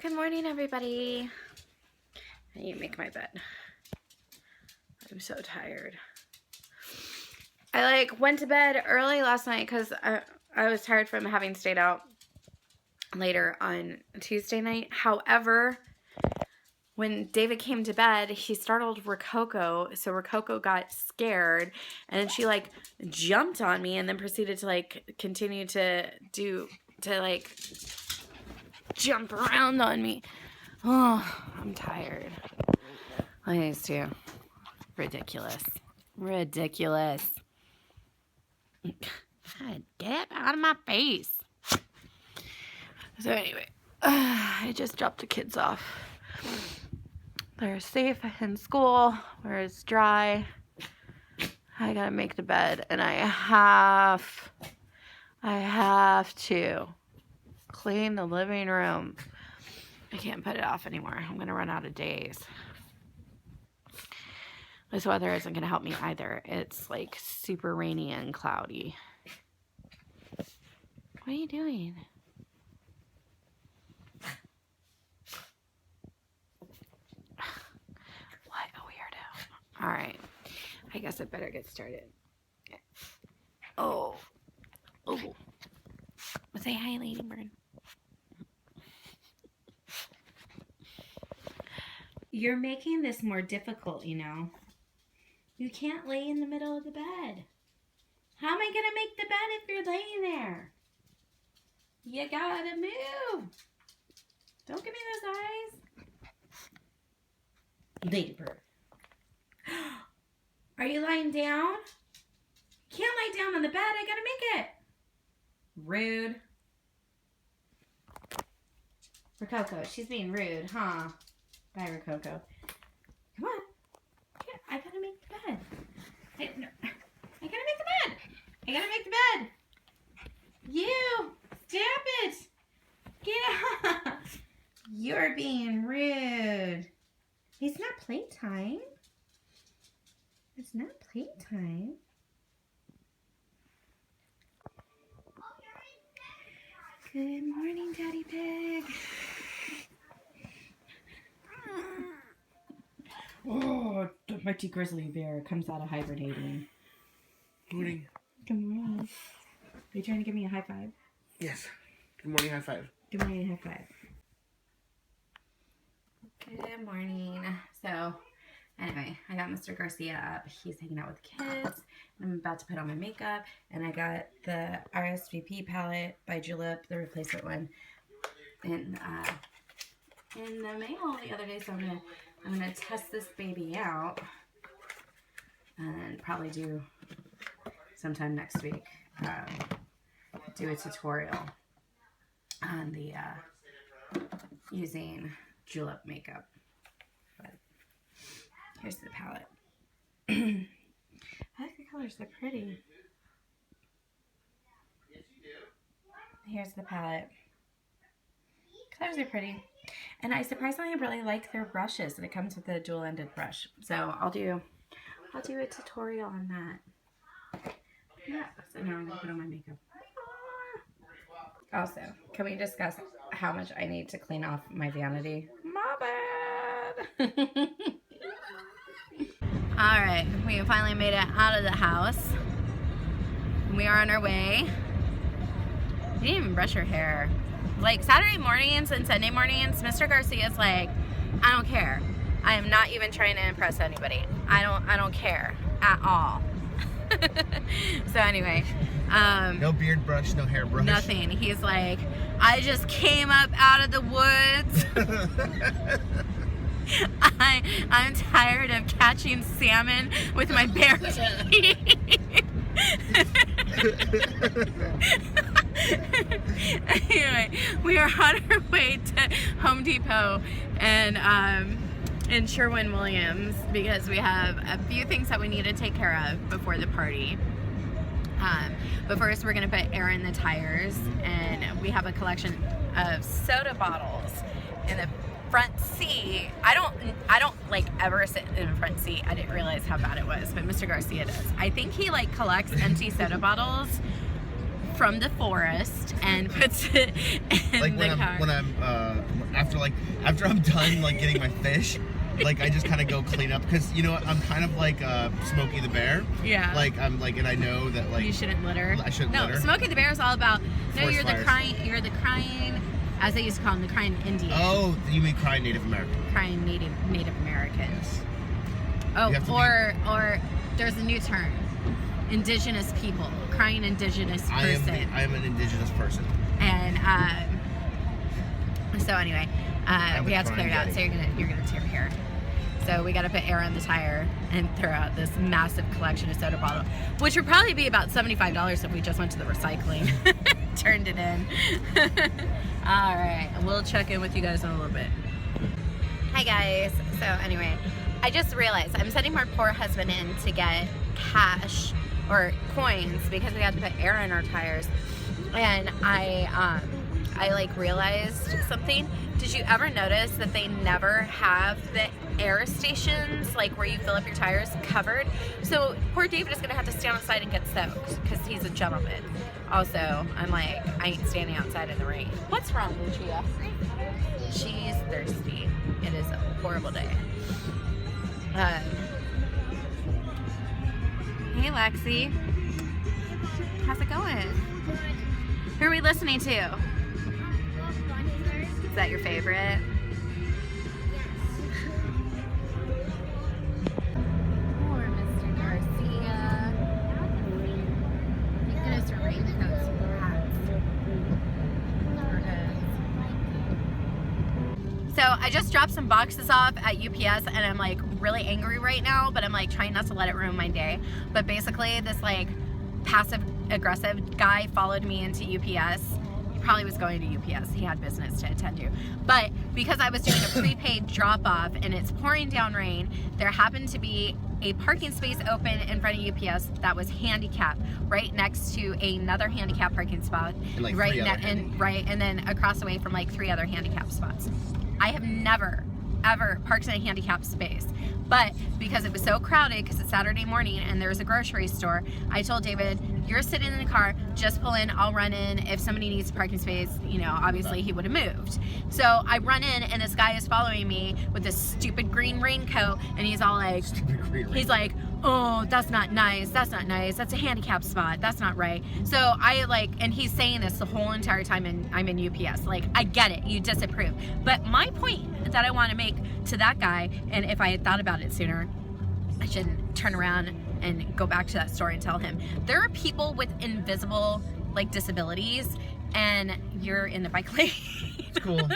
Good morning, everybody. I need to make my bed. I'm so tired. I went to bed early last night because I was tired from having stayed out later on Tuesday night. However, when David came to bed, he startled Rococo, so Rococo got scared, and then she jumped on me and then proceeded to continue to jump around on me. Oh, I'm tired. These two. Ridiculous. Ridiculous. God, get out of my face. So anyway, I just dropped the kids off. They're safe in school where it's dry. I gotta make the bed, and I have to clean the living room. I can't put it off anymore. I'm gonna run out of days. This weather isn't gonna help me either. It's super rainy and cloudy. What are you doing? What a weirdo. All right, I guess I better get started. Oh. Say hi, Ladybird. You're making this more difficult, you know. You can't lay in the middle of the bed. How am I going to make the bed if you're laying there? You gotta move. Don't give me those eyes. Ladybird. Are you lying down? Can't lie down on the bed. I gotta make it. Rude. Rococo, she's being rude, huh? Bye, Rococo. Come on. I gotta make the bed. I gotta make the bed. I gotta make the bed. You, stop it. Get out. You're being rude. It's not playtime. It's not playtime. Good morning, Daddy Pig. Oh, the mighty grizzly bear comes out of hibernating. Good morning. Good morning. Are you trying to give me a high five? Yes. Good morning, high five. Good morning, high five. Good morning. So, anyway, I got Mr. Garcia up. He's hanging out with the kids. I'm about to put on my makeup. And I got the RSVP palette by Julep, the replacement one, in the mail the other day. So I'm gonna test this baby out and probably do sometime next week. Do a tutorial on the using Julep makeup. But here's the palette. I like the colors, they're pretty. Here's the palette. Colors are pretty. And I surprisingly really like their brushes, and it comes with a dual-ended brush. So I'll do a tutorial on that. Yeah, so now I'm gonna put on my makeup. Also, can we discuss how much I need to clean off my vanity? My bad. All right, we finally made it out of the house. We are on our way. You didn't even brush your hair. Saturday mornings and Sunday mornings, Mr. Garcia's I don't care. I am not even trying to impress anybody. I don't care at all. So anyway, no beard brush, no hair brush. Nothing. He's like, I just came up out of the woods. I'm tired of catching salmon with my bare teeth. Anyway, we are on our way to Home Depot and in Sherwin-Williams because we have a few things that we need to take care of before the party. But first we're gonna put air in the tires, and we have a collection of soda bottles in the front seat. I don't ever sit in the front seat. I didn't realize how bad it was, but Mr. Garcia does. I think he collects empty soda bottles from the forest and puts it in the car. When I'm after I'm done like getting my fish, like I just kind of go clean up because you know what, I'm kind of like Smokey the Bear. Yeah. Like I'm like, and I know that like you shouldn't litter. I shouldn't litter. No, Smokey the Bear is all about. No, Forest you're fires. You're the crying, as they used to call him, the crying Indian. Oh, you mean crying Native American? Crying Native Americans. Oh, You have to or there's a new term. Indigenous people, crying indigenous person. I am an indigenous person. And so anyway, we have to clear it out. crying So you're gonna tear hair. So we got to put air on the tire and throw out this massive collection of soda bottle, which would probably be about $75 if we just went to the recycling, turned it in. All right, we'll check in with you guys in a little bit. Hi guys. So anyway, I just realized I'm sending my poor husband in to get cash or coins because we had to put air in our tires, and I like realized something. Did you ever notice that they never have the air stations like where you fill up your tires covered? So poor David is gonna have to stand outside and get soaked because he's a gentleman. Also, I'm like, I ain't standing outside in the rain. What's wrong, Lucia? She's thirsty. It is a horrible day. Hey, Lexi. How's it going? Who are we listening to? Is that your favorite? Poor Mr. Garcia. Thank goodness for raincoats and hats. Or hoods. So I just dropped some boxes off at UPS and I'm like really angry right now, but I'm like trying not to let it ruin my day. But basically this like passive aggressive guy followed me into UPS. He probably was going to UPS. He had business to attend to. But because I was doing a prepaid drop off and it's pouring down rain, there happened to be a parking space open in front of UPS that was handicapped right next to another handicapped parking spot. And like right three other handicapped. and then across the way from like 3 other handicapped spots. I have never ever parked in a handicapped space, but because it was so crowded because it's Saturday morning and there's a grocery store, I told David, you're sitting in the car, just pull in, I'll run in. If somebody needs a parking space, you know, obviously he would have moved. So I run in and this guy is following me with this stupid green raincoat and he's all like, he's like, oh, that's not nice, that's not nice, that's a handicapped spot, that's not right. So I like, and he's saying this the whole entire time I'm in UPS, like, I get it, you disapprove. But my point that I want to make to that guy, and if I had thought about it sooner, I shouldn't turn around and go back to that store and tell him, there are people with invisible like disabilities and you're in the bike lane. It's cool.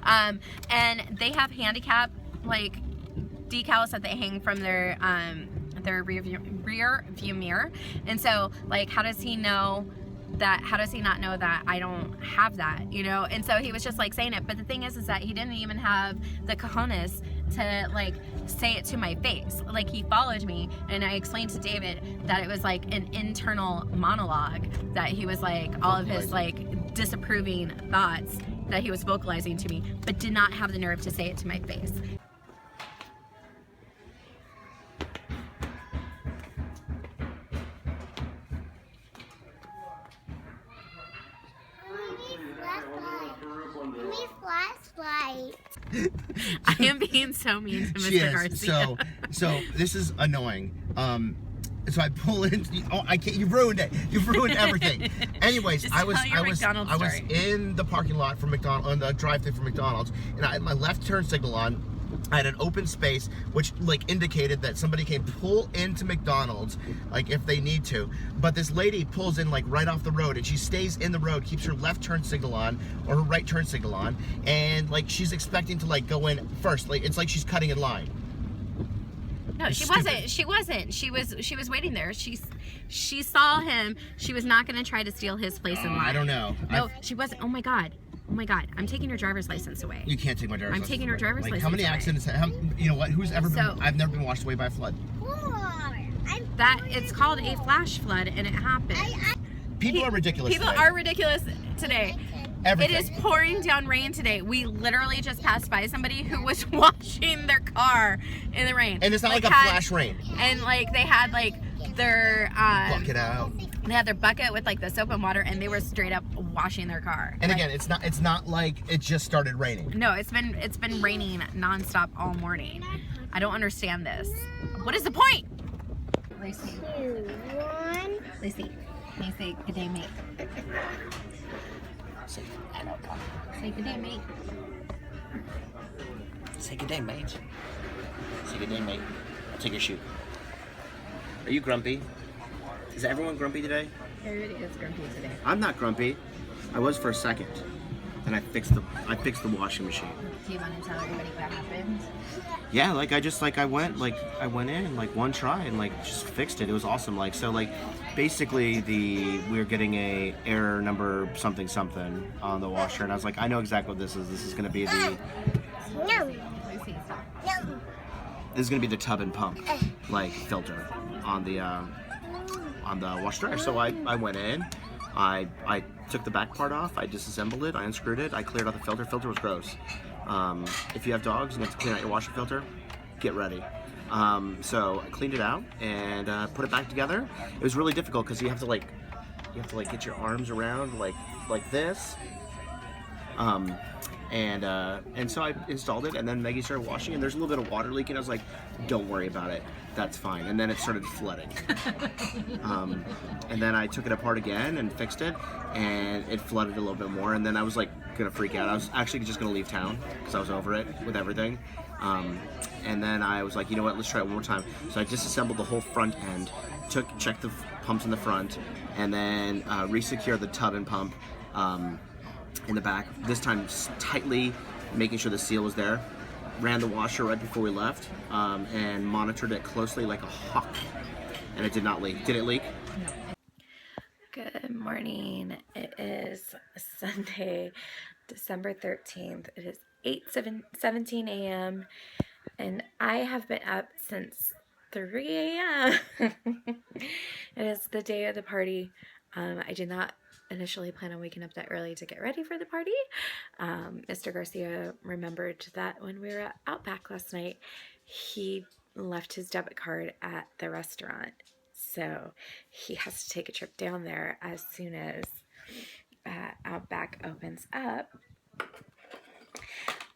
And they have handicap like decals that they hang from their rear view mirror, and so like how does he not know that I don't have that, you know? And so he was just like saying it, but the thing is that he didn't even have the cojones to like say it to my face. Like he followed me and I explained to David that it was like an internal monologue, that he was like all of his like disapproving thoughts that he was vocalizing to me, but did not have the nerve to say it to my face. I am being so mean to Mr. Garcia. So this is annoying. So I pull in. Oh, I can't. You've ruined it. You've ruined everything. Anyways, Just I was story. in the parking lot for McDonald's, on the drive-thru for McDonald's, and I had my left turn signal on. I had an open space, which like indicated that somebody can pull into McDonald's, like if they need to. But this lady pulls in like right off the road, and she stays in the road, keeps her left turn signal on or her right turn signal on, and like she's expecting to like go in first. Like it's like she's cutting in line. No, she wasn't. She wasn't. She was waiting there. She saw him. She was not going to try to steal his place in line. I don't know. No, she wasn't. Oh my God. I'm taking your driver's license away. You can't take my driver's license. I'm taking her driver's license. How many accidents? You know what? Who's ever been? I've never been washed away by a flood. It's called a flash flood, and it happened. People are ridiculous. People are ridiculous today. Everything. It is pouring down rain today. We literally just passed by somebody who was washing their car in the rain. And it's not like a flash rain. And like they had like their Bucket out. they had their bucket with like the soap and water, and they were straight up washing their car. And again, it's not like it just started raining. No, it's been raining nonstop all morning. I don't understand this. What is the point? Lucy. 2, 1. Lucy. Lucy, good day, mate. Say Say good day, mate. Say good day, mate. Say good day, mate. I'll take your shoe. Are you grumpy? Is everyone grumpy today? Everybody is grumpy today. I'm not grumpy. I was for a second. Then I fixed the washing machine. Do you want to tell everybody what happened? Yeah, like I went in like one try and like just fixed it. It was awesome. Like so like basically we're getting a error number something on the washer, and I was like, I know exactly what this is. This is gonna be the No. Lucy, stop. No. this is gonna be the tub and pump like filter on the wash dryer. So I went in, I took the back part off, I disassembled it, I unscrewed it, I cleared out the filter. Filter was gross. If you have dogs and you have to clean out your washer filter, get ready. So I cleaned it out and put it back together. It was really difficult because you have to get your arms around like this. And so I installed it, and then Maggie started washing, and there's a little bit of water leaking. I was like, don't worry about it, that's fine. And then it started flooding. And then I took it apart again and fixed it, and it flooded a little bit more. And then I was like gonna freak out. I was actually just gonna leave town because I was over it with everything. And then I was like, you know what, let's try it one more time. So I disassembled the whole front end, checked the pumps in the front, and then re-secured the tub and pump in the back, this time tightly, making sure the seal was there. Ran the washer right before we left, and monitored it closely like a hawk, and it did not leak. Did it leak? No. Good morning. It is Sunday, December 13th. It is 8:17 a.m. and I have been up since 3 a.m. It is the day of the party. I did not initially plan on waking up that early to get ready for the party. Mr. Garcia remembered that when we were out back last night, he left his debit card at the restaurant. So he has to take a trip down there as soon as Outback opens up.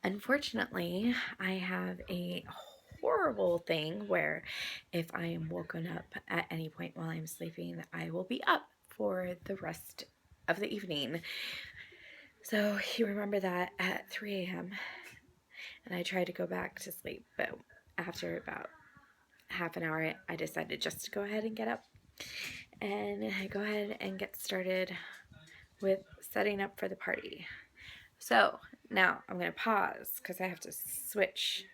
Unfortunately, I have a horrible thing where if I am woken up at any point while I'm sleeping, I will be up for the rest of the evening. So he remembered that at 3 a.m. and I tried to go back to sleep, but after about half an hour, I decided just to go ahead and get up and go ahead and get started with setting up for the party. So now I'm going to pause because I have to switch.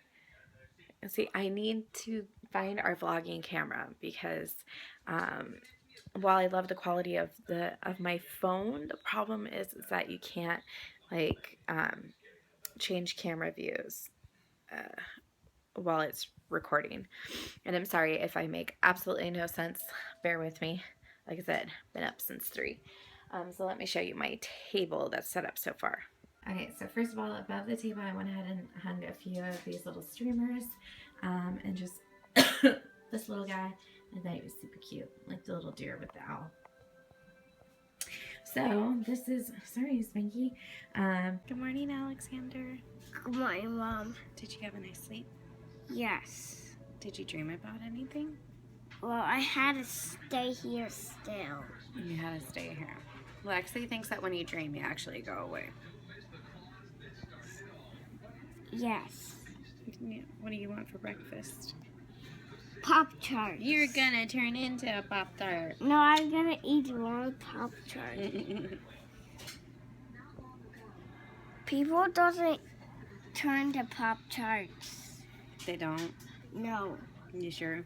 See, I need to find our vlogging camera because while I love the quality of my phone, the problem is that you can't like change camera views while it's recording. And I'm sorry if I make absolutely no sense. Bear with me. Like I said, been up since 3. So let me show you my table that's set up so far. Okay, so first of all, above the table, I went ahead and hung a few of these little streamers, and just this little guy. I thought he was super cute, like the little deer with the owl. So this is, sorry, Spanky. Good morning, Alexander. Good morning, Mom. Did you have a nice sleep? Yes. Did you dream about anything? Well, I had to stay here still. You had to stay here. Lexi thinks that when you dream, you actually go away. Yes. What do you want for breakfast? Pop-Tarts. You're gonna turn into a Pop-Tart. No, I'm gonna eat one Pop-Tart. People doesn't turn to Pop-Tarts. They don't? No. You sure?